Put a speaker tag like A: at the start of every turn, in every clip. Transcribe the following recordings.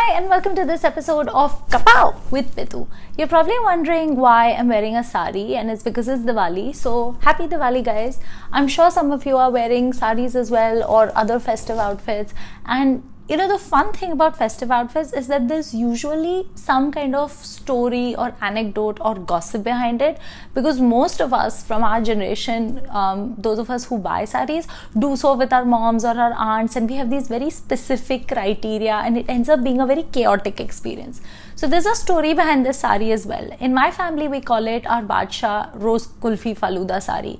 A: Hi and welcome to this episode of Kapow with Pitu. You're probably wondering why I'm wearing a sari, and it's because it's Diwali. So happy Diwali guys. I'm sure some of you are wearing saris as well or other festive outfits, and you know the fun thing about festive outfits is that there's usually some kind of story or anecdote or gossip behind it, because most of us from our generation, those of us who buy saris, do so with our moms or our aunts, and we have these very specific criteria, and it ends up being a very chaotic experience. So there's a story behind this sari as well. In my family, we call it our Badshah Rose Kulfi Falooda sari.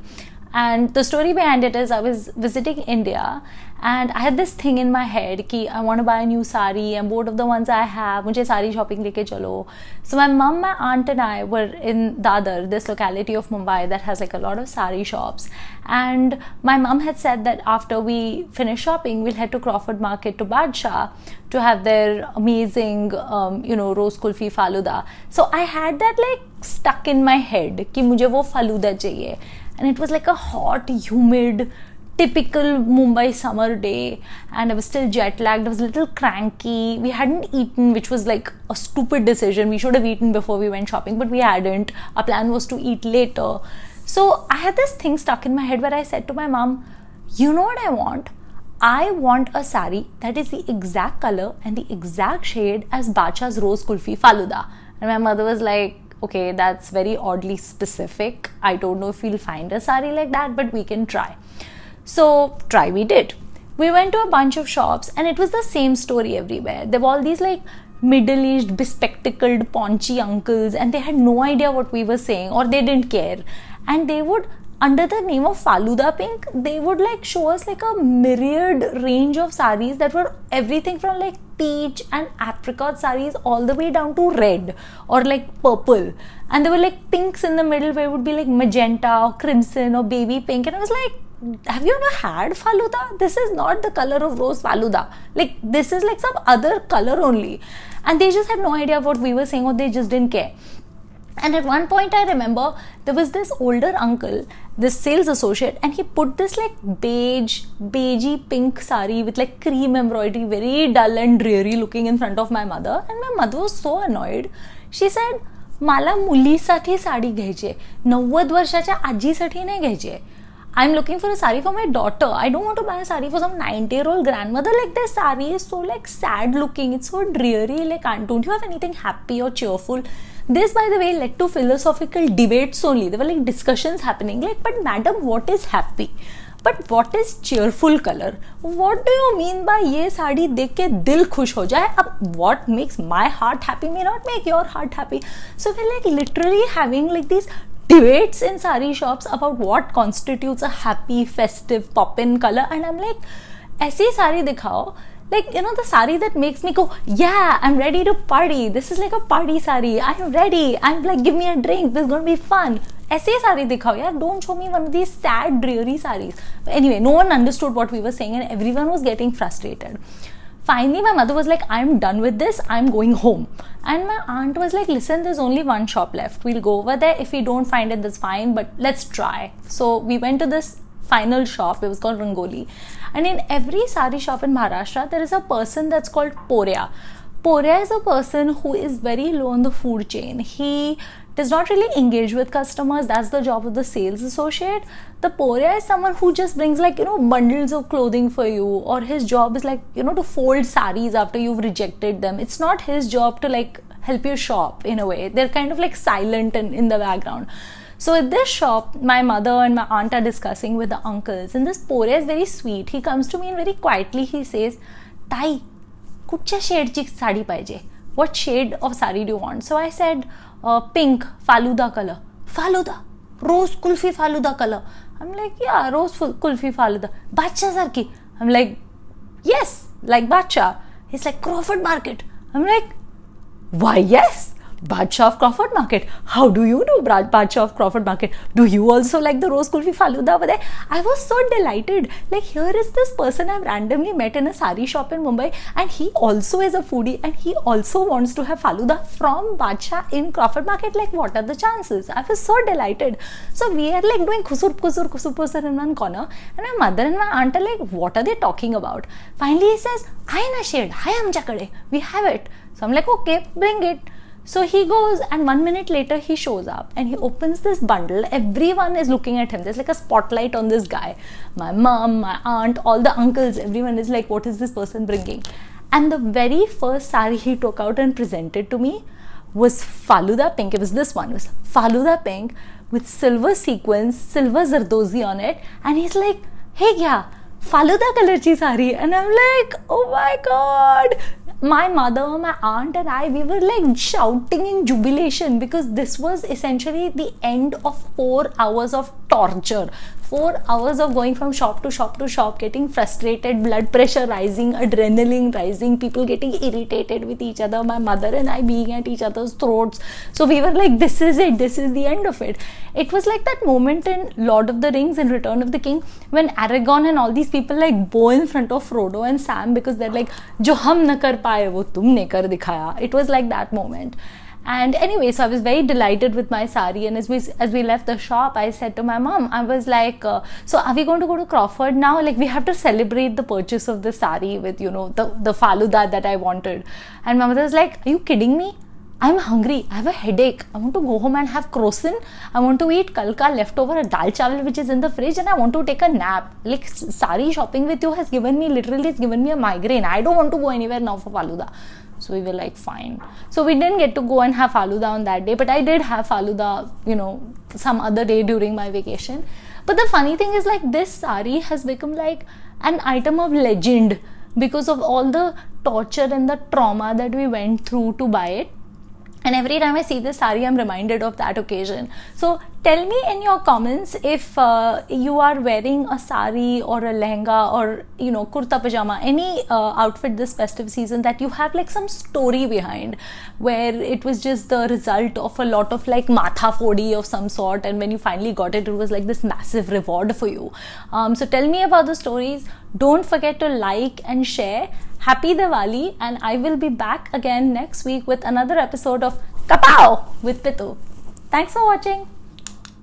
A: And the story behind it is I was visiting India and I had this thing in my head ki I want to buy a new sari. I'm bored of the ones I have. Mujhe sari shopping leke chalo. So my mom, my aunt and I were in Dadar, this locality of Mumbai that has like a lot of sari shops. And my mom had said that after we finish shopping, we'll head to Crawford Market to Badshah to have their amazing, rose kulfi faluda. So I had that like stuck in my head ki mujhe wo faluda chahiye. And it was like a hot, humid, typical Mumbai summer day, and I was still jet lagged. I was a little cranky. We hadn't eaten, which was like a stupid decision. We should have eaten before we went shopping, but we hadn't. Our plan was to eat later. So I had this thing stuck in my head where I said to my mom, you know what I want? I want a sari that is the exact color and the exact shade as Badshah's Rose Kulfi Faluda. And my mother was like, okay, that's very oddly specific. I don't know if we'll find a sari like that, but we can try. So try we did. We went to a bunch of shops and it was the same story everywhere. There were all these like middle-aged, bespectacled, paunchy uncles, and they had no idea what we were saying, or they didn't care. And they would, under the name of Faluda Pink, they would like show us like a myriad range of saris that were everything from like peach and apricot saris all the way down to red or like purple. And there were like pinks in the middle where it would be like magenta or crimson or baby pink. And I was like, have you ever had Faluda? This is not the color of rose Faluda. Like this is like some other color only. And they just had no idea what we were saying, or they just didn't care. And at one point I remember there was this older uncle, this sales associate, and he put this like beigey pink sari with like cream embroidery, very dull and dreary looking, in front of my mother. And my mother was so annoyed. She said, मला मुलीसाठी साडी घ्यायची, 90 वर्षाच्या आजीसाठी नाही घ्यायची. I'm looking for a sari for my daughter. I don't want to buy a sari for some 90-year-old grandmother. Like this sari is so like sad looking. It's so dreary. Like, don't you have anything happy or cheerful? This, by the way, led to philosophical debates only. There were like discussions happening. Like, but madam, what is happy? But what is cheerful color? What do you mean by ye sari dekh ke dil khush ho jaye? Ab what makes my heart happy may not make your heart happy. So we're like literally having like these debates in sari shops about what constitutes a happy, festive, pop-in color. And I'm like, aise sari dikhao. Like, you know, the sari that makes me go, yeah, I'm ready to party. This is like a party sari. I'm ready. I'm like, give me a drink. This is going to be fun. Aise sari dikhao, yeah. Don't show me one of these sad, dreary saris. But anyway, no one understood what we were saying and everyone was getting frustrated. Finally, my mother was like, I'm done with this. I'm going home. And my aunt was like, listen, there's only one shop left. We'll go over there. If we don't find it, that's fine. But let's try. So we went to this final shop. It was called Rangoli. And in every sari shop in Maharashtra, there is a person that's called Porya. Porya is a person who is very low on the food chain. He does not really engage with customers. That's the job of the sales associate. The Porya is someone who just brings like, bundles of clothing for you, or his job is like, to fold saris after you've rejected them. It's not his job to like help you shop in a way. They're kind of like silent and in the background. So at this shop, my mother and my aunt are discussing with the uncles, and this Porya is very sweet. He comes to me and very quietly he says, Tai, kuchcha shade ची साड़ी पाहिजे. What shade of sari do you want? So I said, pink, Faluda color. Faluda, rose kulfi Faluda color. I'm like, yeah, rose kulfi Faluda. Badshah sarki. I'm like, yes, like Badshah. He's like, Crawford Market. I'm like, why yes? Badshah of Crawford Market. How do you know Badshah of Crawford Market? Do you also like the rose kulfi falooda over there? I was so delighted. Like, here is this person I've randomly met in a sari shop in Mumbai, and he also is a foodie, and he also wants to have falooda from Badshah in Crawford Market. Like, what are the chances? I was so delighted. So we are like doing kusur in one corner, and my mother and my aunt are like, what are they talking about? Finally he says, "Hi na shade, hi amchakade, we have it." So I'm like, okay, bring it. So he goes, and 1 minute later he shows up and he opens this bundle. Everyone is looking at him. There's like a spotlight on this guy. My mom, my aunt, all the uncles, everyone is like, what is this person bringing? And the very first sari he took out and presented to me was falooda pink. It was this one. It was falooda pink with silver sequins, silver zardozi on it. And he's like, hey, kya? Falooda color chi sari. And I'm like, oh my god. My mother, my aunt and I, we were like shouting in jubilation, because this was essentially the end of 4 hours of torture. 4 hours of going from shop to shop to shop, getting frustrated, blood pressure rising, adrenaline rising, people getting irritated with each other, my mother and I being at each other's throats. So we were like, this is it, this is the end of it. It was like that moment in Lord of the Rings and Return of the King when Aragorn and all these people like bow in front of Frodo and Sam, because they're like, jo hum na kar paaye wo tumne kar dikhaya. It was like that moment. And anyway, so I was very delighted with my sari, and as we left the shop, I said to my mom, I was like, so are we going to go to Crawford now? Like, we have to celebrate the purchase of the sari with, you know, the falooda that I wanted. And my mother was like, are you kidding me? I'm hungry, I have a headache, I want to go home and have croissant, I want to eat kalka leftover dal chawal which is in the fridge, and I want to take a nap. Like, sari shopping with you has given me, literally it's given me a migraine. I don't want to go anywhere now for falooda. So we were like, fine. So we didn't get to go and have falooda on that day, but I did have falooda, you know, some other day during my vacation. But the funny thing is, like, this sari has become like an item of legend because of all the torture and the trauma that we went through to buy it. And every time I see this sari, I'm reminded of that occasion. So tell me in your comments if you are wearing a sari or a lehenga or, you know, kurta pajama, any outfit this festive season that you have like some story behind, where it was just the result of a lot of like matha fodi of some sort, and when you finally got it, it was like this massive reward for you. So tell me about the stories. Don't forget to like and share. Happy Diwali, and I will be back again next week with another episode of Kapow with Pitu. Thanks for watching.